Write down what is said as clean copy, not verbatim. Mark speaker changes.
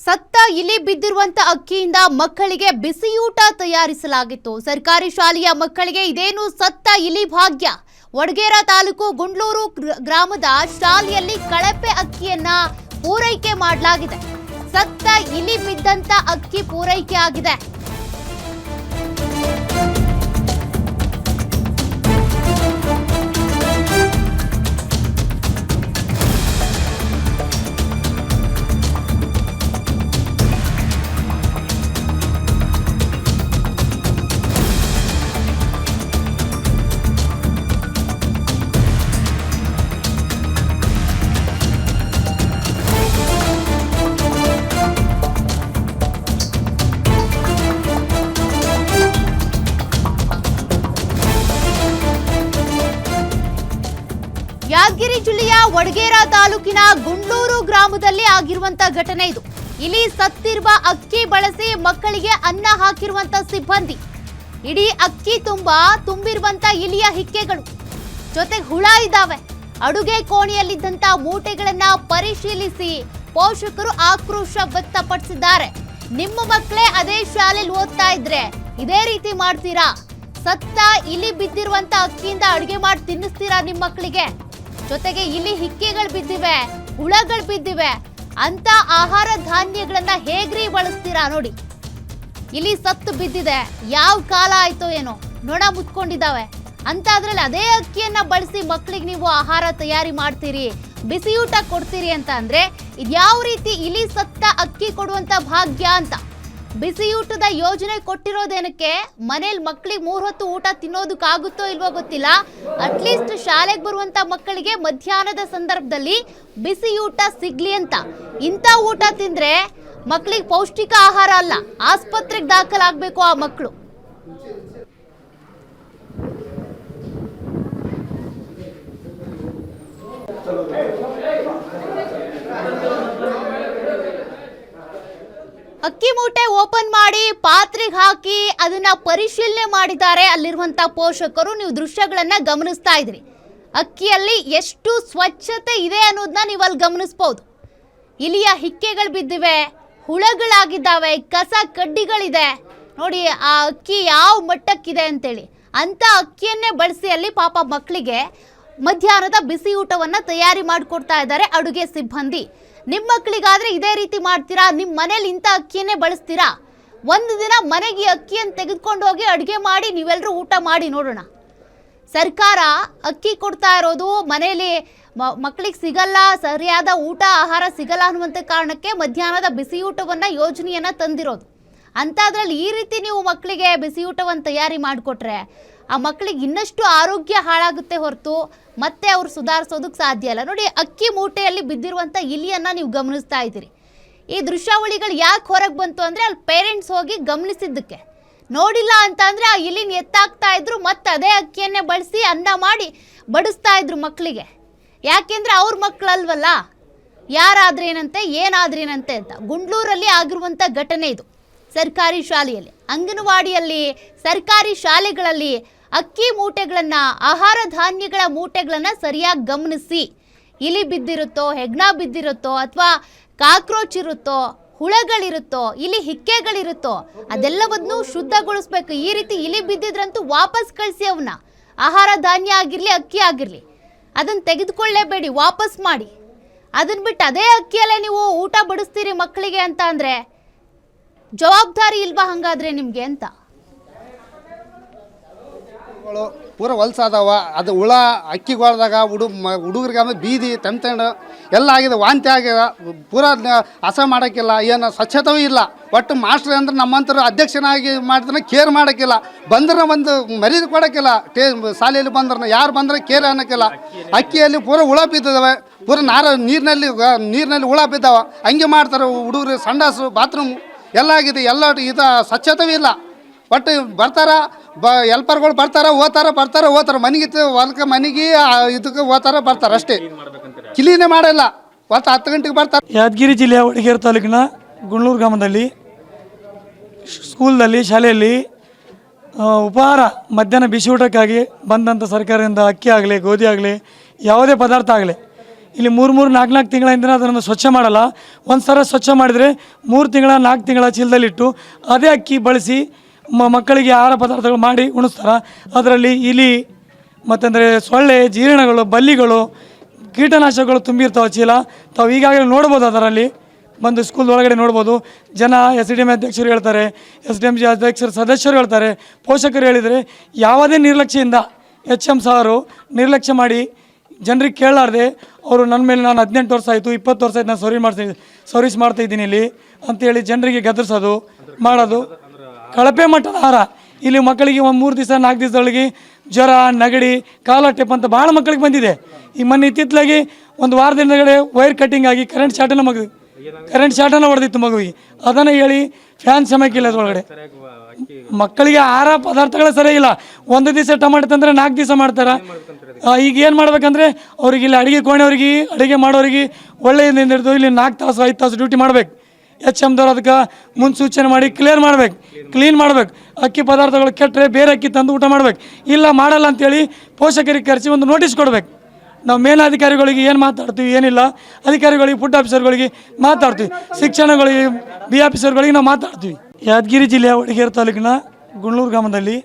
Speaker 1: ಸತ್ತ ಇಲಿ ಬಿದ್ದಿರುವಂತ ಅಕ್ಕಿಯಿಂದ ಮಕ್ಕಳಿಗೆ ಬಿಸಿಯೂಟ ತಯಾರಿಸಲಾಗಿತ್ತು. ಸರ್ಕಾರಿ ಶಾಲೆಯ ಮಕ್ಕಳಿಗೆ ಇದೇನು ಸತ್ತ ಇಲಿ ಭಾಗ್ಯ. ವಡಗೇರಾ ತಾಲೂಕು ಗುಂಡ್ಲೂರು ಗ್ರಾಮದ ಶಾಲೆಯಲ್ಲಿ ಕಳಪೆ ಅಕ್ಕಿಯನ್ನ ಪೂರೈಕೆ ಮಾಡಲಾಗಿದೆ. ಸತ್ತ ಇಲಿ ಬಿದ್ದಂತ ಅಕ್ಕಿ ಪೂರೈಕೆ ಆಗಿದೆ. ಯಾದಗಿರಿ ಜಿಲ್ಲೆಯ ವಡಗೇರಾ ತಾಲೂಕಿನ ಗುಂಡ್ಲೂರು ಗ್ರಾಮದಲ್ಲಿ ಆಗಿರುವಂತ ಘಟನೆ ಇದು. ಇಲಿ ಸತ್ತಿರುವ ಅಕ್ಕಿ ಬಳಸಿ ಮಕ್ಕಳಿಗೆ ಅನ್ನ ಹಾಕಿರುವಂತ ಸಿಬ್ಬಂದಿ. ಇಡೀ ಅಕ್ಕಿ ತುಂಬಿರುವಂತ ಇಲಿಯ ಹಿಕ್ಕೆಗಳು, ಜೊತೆಗೆ ಹುಳ ಇದ್ದಾವೆ. ಅಡುಗೆ ಕೋಣೆಯಲ್ಲಿದ್ದಂತ ಮೂಟೆಗಳನ್ನ ಪರಿಶೀಲಿಸಿ ಪೋಷಕರು ಆಕ್ರೋಶ ವ್ಯಕ್ತಪಡಿಸಿದ್ದಾರೆ. ನಿಮ್ಮ ಮಕ್ಕಳೇ ಅದೇ ಶಾಲೆಯಲ್ಲಿ ಓದ್ತಾ ಇದ್ರೆ ಇದೇ ರೀತಿ ಮಾಡ್ತೀರಾ? ಸತ್ತ ಇಲಿ ಬಿದ್ದಿರುವಂತ ಅಕ್ಕಿಯಿಂದ ಅಡುಗೆ ಮಾಡಿ ತಿನ್ನಿಸ್ತೀರಾ ನಿಮ್ಮ ಮಕ್ಕಳಿಗೆ? ಜೊತೆಗೆ ಇಲ್ಲಿ ಹಿಕ್ಕೆಗಳು ಬಿದ್ದಿವೆ, ಹುಳಗಳು ಬಿದ್ದಿವೆ ಅಂತ ಆಹಾರ ಧಾನ್ಯಗಳನ್ನ ಹೇಗ್ರಿ ಬಳಸ್ತೀರಾ ನೋಡಿ. ಇಲ್ಲಿ ಸತ್ತು ಬಿದ್ದಿದೆ, ಯಾವ ಕಾಲ ಆಯ್ತೋ ಏನೋ, ನೊಣ ಮುತ್ಕೊಂಡಿದ್ದಾವೆ ಅಂತ ಅದ್ರಲ್ಲಿ ಅದೇ ಅಕ್ಕಿಯನ್ನ ಬಳಸಿ ಮಕ್ಕಳಿಗೆ ನೀವು ಆಹಾರ ತಯಾರಿ ಮಾಡ್ತೀರಿ, ಬಿಸಿಯೂಟ ಕೊಡ್ತೀರಿ ಅಂತ ಅಂದ್ರೆ ಇದ್ಯಾವ ರೀತಿ ಇಲಿ ಸತ್ತ ಅಕ್ಕಿ ಕೊಡುವಂತ ಭಾಗ್ಯ ಅಂತ. ಬಿಸಿಯೂಟದ ಯೋಜನೆ ಕೊಟ್ಟಿರೋದೇನಕ್ಕೆ? ಮನೇಲಿ ಮಕ್ಕಳಿಗೆ 3 ಹೊತ್ತು ಊಟ ತಿನ್ನೋದಕ್ಕಾಗುತ್ತೋ ಇಲ್ವೋ ಗೊತ್ತಿಲ್ಲ. ಅಟ್ಲೀಸ್ಟ್ ಶಾಲೆಗೆ ಬರುವಂತ ಮಕ್ಕಳಿಗೆ ಮಧ್ಯಾಹ್ನದ ಸಂದರ್ಭದಲ್ಲಿ ಬಿಸಿಯೂಟ ಸಿಗ್ಲಿ ಅಂತ. ಇಂಥ ಊಟ ತಿಂದ್ರೆ ಮಕ್ಕಳಿಗೆ ಪೌಷ್ಟಿಕ ಆಹಾರ ಅಲ್ಲ, ಆಸ್ಪತ್ರೆಗೆ ದಾಖಲಾಗಬೇಕು ಆ ಮಕ್ಕಳು. ಅಕ್ಕಿ ಮೂಟೆ ಓಪನ್ ಮಾಡಿ ಪಾತ್ರೆಗೆ ಹಾಕಿ ಅದನ್ನ ಪರಿಶೀಲನೆ ಮಾಡಿದ್ದಾರೆ ಅಲ್ಲಿರುವಂತ ಪೋಷಕರು. ನೀವು ದೃಶ್ಯಗಳನ್ನ ಗಮನಿಸ್ತಾ ಇದ್ರಿ. ಅಕ್ಕಿಯಲ್ಲಿ ಎಷ್ಟು ಸ್ವಚ್ಛತೆ ಇದೆ ಅನ್ನೋದನ್ನ ನೀವು ಅಲ್ಲಿ ಗಮನಿಸಬಹುದು. ಇಲಿಯ ಹಿಕ್ಕೆಗಳು ಬಿದ್ದಿವೆ, ಹುಳಗಳಾಗಿದ್ದಾವೆ, ಕಸ ಕಡ್ಡಿಗಳಿದೆ ನೋಡಿ. ಆ ಅಕ್ಕಿ ಯಾವ ಮಟ್ಟಕ್ಕಿದೆ ಅಂತೇಳಿ ಅಂತ ಅಕ್ಕಿಯನ್ನೇ ಬಳಸಿ ಅಲ್ಲಿ ಪಾಪ ಮಕ್ಕಳಿಗೆ ಮಧ್ಯಾಹ್ನದ ಬಿಸಿ ಊಟವನ್ನ ತಯಾರಿ ಮಾಡಿಕೊಡ್ತಾ ಇದ್ದಾರೆ ಅಡುಗೆ ಸಿಬ್ಬಂದಿ. ನಿಮ್ಮ ಮಕ್ಕಳಿಗಾದ್ರೆ ಇದೇ ರೀತಿ ಮಾಡ್ತೀರಾ? ನಿಮ್ಮ ಮನೇಲಿ ಇಂಥ ಅಕ್ಕಿಯನ್ನೇ ಬಳಸ್ತೀರಾ? ಒಂದು ದಿನ ಮನೆಗೆ ಅಕ್ಕಿಯನ್ನು ತೆಗೆದುಕೊಂಡು ಹೋಗಿ ಅಡುಗೆ ಮಾಡಿ ನೀವೆಲ್ಲರೂ ಊಟ ಮಾಡಿ ನೋಡೋಣ. ಸರ್ಕಾರ ಅಕ್ಕಿ ಕೊಡ್ತಾ ಇರೋದು ಮನೆಯಲ್ಲಿ ಮಕ್ಕಳಿಗೆ ಸಿಗಲ್ಲ, ಸರಿಯಾದ ಊಟ ಆಹಾರ ಸಿಗಲ್ಲ ಅನ್ನುವಂಥ ಕಾರಣಕ್ಕೆ ಮಧ್ಯಾಹ್ನದ ಬಿಸಿಯೂಟವನ್ನು ಯೋಜನೆಯನ್ನು ತಂದಿರೋದು. ಅಂಥದ್ರಲ್ಲಿ ಈ ರೀತಿ ನೀವು ಮಕ್ಕಳಿಗೆ ಬಿಸಿಯೂಟವನ್ನು ತಯಾರಿ ಮಾಡಿಕೊಟ್ರೆ ಆ ಮಕ್ಕಳಿಗೆ ಇನ್ನಷ್ಟು ಆರೋಗ್ಯ ಹಾಳಾಗುತ್ತೆ ಹೊರತು ಮತ್ತೆ ಅವ್ರು ಸುಧಾರಿಸೋದಕ್ಕೆ ಸಾಧ್ಯ ಇಲ್ಲ. ನೋಡಿ, ಅಕ್ಕಿ ಮೂಟೆಯಲ್ಲಿ ಬಿದ್ದಿರುವಂಥ ಇಲಿಯನ್ನು ನೀವು ಗಮನಿಸ್ತಾ ಇದ್ದೀರಿ. ಈ ದೃಶ್ಯಾವಳಿಗಳು ಯಾಕೆ ಹೊರಗೆ ಬಂತು ಅಂದರೆ ಅಲ್ಲಿ ಪೇರೆಂಟ್ಸ್ ಹೋಗಿ ಗಮನಿಸಿದ್ದಕ್ಕೆ. ನೋಡಿಲ್ಲ ಅಂತ ಅಂದರೆ ಆ ಇಲಿನ ಎತ್ತಾಕ್ತಾ ಇದ್ರು, ಮತ್ತೆ ಅದೇ ಅಕ್ಕಿಯನ್ನೇ ಬಳಸಿ ಅನ್ನ ಮಾಡಿ ಬಡಿಸ್ತಾ ಇದ್ರು ಮಕ್ಕಳಿಗೆ. ಯಾಕೆಂದರೆ ಅವ್ರ ಮಕ್ಕಳಲ್ವಲ್ಲ, ಯಾರಾದ್ರೇನಂತೆ ಏನಾದ್ರೇನಂತೆ ಅಂತ. ಗುಂಡ್ಲೂರಲ್ಲಿ ಆಗಿರುವಂಥ ಘಟನೆ ಇದು. ಸರ್ಕಾರಿ ಶಾಲೆಯಲ್ಲಿ, ಅಂಗನವಾಡಿಯಲ್ಲಿ, ಸರ್ಕಾರಿ ಶಾಲೆಗಳಲ್ಲಿ ಅಕ್ಕಿ ಮೂಟೆಗಳನ್ನು, ಆಹಾರ ಧಾನ್ಯಗಳ ಮೂಟೆಗಳನ್ನು ಸರಿಯಾಗಿ ಗಮನಿಸಿ. ಇಲಿ ಬಿದ್ದಿರುತ್ತೋ, ಹೆಗ್ಣ ಬಿದ್ದಿರುತ್ತೋ, ಅಥವಾ ಕಾಕ್ರೋಚ್ ಇರುತ್ತೋ, ಹುಳಗಳಿರುತ್ತೋ, ಇಲಿ ಹಿಕ್ಕೆಗಳಿರುತ್ತೋ, ಅದೆಲ್ಲವನ್ನೂ ಶುದ್ಧಗೊಳಿಸ್ಬೇಕು. ಈ ರೀತಿ ಇಲಿ ಬಿದ್ದಿದ್ರಂತೂ ವಾಪಸ್ ಕಳಿಸಿ ಅವನ್ನ. ಆಹಾರ ಧಾನ್ಯ ಆಗಿರಲಿ, ಅಕ್ಕಿ ಆಗಿರಲಿ, ಅದನ್ನು ತೆಗೆದುಕೊಳ್ಳೇಬೇಡಿ, ವಾಪಸ್ ಮಾಡಿ. ಅದನ್ನ ಬಿಟ್ಟು ಅದೇ ಅಕ್ಕಿಯಲ್ಲೇ ನೀವು ಊಟ ಬಡಿಸ್ತೀರಿ ಮಕ್ಕಳಿಗೆ ಅಂತ ಅಂದರೆ ಜವಾಬ್ದಾರಿ ಇಲ್ವಾ ಹಂಗಾದ್ರೆ ನಿಮಗೆ ಅಂತ.
Speaker 2: ಪೂರ ಹೊಲ್ಸಾದವ, ಅದು ಹುಳ ಅಕ್ಕಿಗೊಳ್ದಾಗ ಹುಡುಗರಿಗೆ ಆಮೇಲೆ ಬೀದಿ ತಂತಂಡು ಎಲ್ಲ ಆಗಿದೆ, ವಾಂತಿ ಆಗ್ಯದ. ಪೂರ ಹಸ ಮಾಡೋಕ್ಕಿಲ್ಲ, ಏನು ಸ್ವಚ್ಛತೆಯೂ ಇಲ್ಲ. ಒಟ್ಟು ಮಾಸ್ಟ್ರ್ ಅಂದ್ರೆ ನಮ್ಮಂತರ ಅಧ್ಯಕ್ಷನಾಗಿ ಮಾಡಿದ್ರೆ ಕೇರ್ ಮಾಡೋಕ್ಕಿಲ್ಲ, ಬಂದ್ರೆ ಒಂದು ಮರ್ಯಾದೆ ಕೊಡೋಕ್ಕಿಲ್ಲ. ಶಾಲೆಯಲ್ಲಿ ಬಂದ್ರೆ ಯಾರು ಬಂದ್ರೆ ಕೇರ್ ಅನ್ನೋಕ್ಕಿಲ್ಲ. ಅಕ್ಕಿಯಲ್ಲಿ ಪೂರ ಹುಳ ಬಿದ್ದವೆ, ಪೂರ ನೀರಿನಲ್ಲಿ ಹುಳ ಬಿದ್ದಾವ. ಹಂಗೆ ಮಾಡ್ತಾರೆ ಹುಡುಗರು. ಸಂಡಾಸು, ಬಾತ್ರೂಮ್ ಎಲ್ಲ ಆಗಿದೆ, ಎಲ್ಲ ಇದು ಸ್ವಚ್ಛತೆಯೂ ಇಲ್ಲ. ಒಟ್ಟು ಬರ್ತಾರ ಎಲ್ಪರ್ಗಳು ಬರ್ತಾರೆ, ಓದ್ತಾರೆ ಮನೆಗೆ ಹೊಲಕ್ಕೆ ಮನೆಗೆ ಇದಕ್ಕೆ ಬರ್ತಾರೆ ಅಷ್ಟೇ. ಕ್ಲೀನೇ ಮಾಡಲ್ಲ. ಹೊತ್ತು 10 ಗಂಟೆಗೆ ಬರ್ತಾರೆ.
Speaker 3: ಯಾದಗಿರಿ ಜಿಲ್ಲೆಯ ವಡಗೇರಾ ತಾಲೂಕಿನ ಗುಂಡ್ಲೂರು ಗ್ರಾಮದಲ್ಲಿ ಸ್ಕೂಲ್ನಲ್ಲಿ, ಶಾಲೆಯಲ್ಲಿ ಉಪಹಾರ ಮಧ್ಯಾಹ್ನ ಬಿಸಿ ಊಟಕ್ಕಾಗಿ ಬಂದಂಥ ಸರ್ಕಾರದಿಂದ ಅಕ್ಕಿ ಆಗಲಿ, ಗೋಧಿ ಆಗಲಿ, ಯಾವುದೇ ಪದಾರ್ಥ ಆಗಲಿ ಇಲ್ಲಿ 3-4 ತಿಂಗಳಿಂದ ಅದನ್ನು ಸ್ವಚ್ಛ ಮಾಡಲ್ಲ. ಒಂದು ಸಲ ಸ್ವಚ್ಛ ಮಾಡಿದರೆ 3 ತಿಂಗಳ 4 ತಿಂಗಳ ಚೀಲದಲ್ಲಿಟ್ಟು ಅದೇ ಅಕ್ಕಿ ಬಳಸಿ ಮಕ್ಕಳಿಗೆ ಆಹಾರ ಪದಾರ್ಥಗಳು ಮಾಡಿ ಉಣಿಸ್ತಾರೆ. ಅದರಲ್ಲಿ ಇಲಿ ಮತ್ತಂದರೆ ಸೊಳ್ಳೆ, ಜೀರ್ಣಗಳು, ಬಲ್ಲಿಗಳು, ಕೀಟನಾಶಕಗಳು ತುಂಬಿರ್ತಾವೆ ಚೀಲ. ತಾವು ಈಗಾಗಲೇ ನೋಡ್ಬೋದು, ಅದರಲ್ಲಿ ಬಂದು ಸ್ಕೂಲ್ ಒಳಗಡೆ ನೋಡ್ಬೋದು. ಜನ SDM ಅಧ್ಯಕ್ಷರು ಹೇಳ್ತಾರೆ, SDM ಅಧ್ಯಕ್ಷರ ಸದಸ್ಯರು ಹೇಳ್ತಾರೆ, ಪೋಷಕರು ಹೇಳಿದರೆ ಯಾವುದೇ ನಿರ್ಲಕ್ಷ್ಯದಿಂದ HM ಸಾರು ನಿರ್ಲಕ್ಷ್ಯ ಮಾಡಿ ಜನರಿಗೆ ಕೇಳಲಾರ್ದೆ ಅವರು ನನ್ನ ಮೇಲೆ ನಾನು 18 ವರ್ಷ ಆಯಿತು, 20 ವರ್ಷ ಆಯ್ತು, ನಾನು ಸರ್ವಿಸ್ ಮಾಡ್ತಾಯಿದ್ದೀನಿ ಇಲ್ಲಿ ಅಂತೇಳಿ ಜನರಿಗೆ ಗದರಿಸೋದು ಮಾಡೋದು. ಕಳಪೆ ಮಟ್ಟದ ಆಹಾರ ಇಲ್ಲಿ ಮಕ್ಕಳಿಗೆ 3 ದಿವಸ 4 ದಿವಸದೊಳಗೆ ಜ್ವರ, ನೆಗಡಿ, ಕಾಲಟೆಪ್ ಅಂತ ಭಾಳ ಮಕ್ಕಳಿಗೆ ಬಂದಿದೆ. ಈ ಮೊನ್ನೆ ಇತ್ತಿತ್ತಲಾಗಿ ಒಂದು ವಾರದಿಂದಗಡೆ ವೈರ್ ಕಟ್ಟಿಂಗ್ ಆಗಿ ಕರೆಂಟ್ ಶಾರ್ಟನ್ನು ಹೊಡೆದಿತ್ತು ಮಗುವಿಗೆ. ಅದನ್ನು ಹೇಳಿ ಫ್ಯಾನ್ ಸಮಯಕ್ಕಿಲ್ಲ ಅದರೊಳಗಡೆ. ಮಕ್ಕಳಿಗೆ ಆಹಾರ ಪದಾರ್ಥಗಳೇ ಸರಿಯಾಗಿಲ್ಲ. ಒಂದು ದಿವಸ ಟೊಮಾಟೊ ತಂದರೆ 4 ದಿವಸ ಮಾಡ್ತಾರೆ. ಈಗ ಏನು ಮಾಡ್ಬೇಕಂದ್ರೆ ಅವ್ರಿಗೆ ಇಲ್ಲಿ ಅಡುಗೆ ಕೋಣೆಯವ್ರಿಗೆ, ಅಡುಗೆ ಮಾಡೋರಿಗೆ ಒಳ್ಳೆಯದಿಂದ ಹಿಡಿದು ಇಲ್ಲಿ 4 ತಾಸು 5 ತಾಸು ಡ್ಯೂಟಿ ಮಾಡ್ಬೇಕು. HMದವ್ರು ಅದಕ್ಕೆ ಮುನ್ಸೂಚನೆ ಮಾಡಿ ಕ್ಲೀನ್ ಮಾಡ್ಬೇಕು. ಅಕ್ಕಿ ಪದಾರ್ಥಗಳು ಕೆಟ್ಟರೆ ಬೇರೆ ಅಕ್ಕಿ ತಂದು ಊಟ ಮಾಡ್ಬೇಕು. ಇಲ್ಲ ಮಾಡಲ್ಲ ಅಂತೇಳಿ ಪೋಷಕರಿಗೆ ಕರೆಸಿ ಒಂದು ನೋಟಿಸ್ ಕೊಡ್ಬೇಕು. ನಾವು ಮೇಲಾಧಿಕಾರಿಗಳಿಗೆ ಏನು ಮಾತಾಡ್ತೀವಿ, ಏನಿಲ್ಲ ಅಧಿಕಾರಿಗಳಿಗೆ, ಫುಡ್ ಆಫೀಸರ್ಗಳಿಗೆ ಮಾತಾಡ್ತೀವಿ, ಶಿಕ್ಷಣಗಳಿಗೆ, BE ಆಫೀಸರ್ಗಳಿಗೆ ನಾವು ಮಾತಾಡ್ತೀವಿ. ಯಾದಗಿರಿ ಜಿಲ್ಲೆಯ ವಡಗೇರಿ ತಾಲೂಕಿನ ಗುಂಡ್ಲೂರು ಗ್ರಾಮದಲ್ಲಿ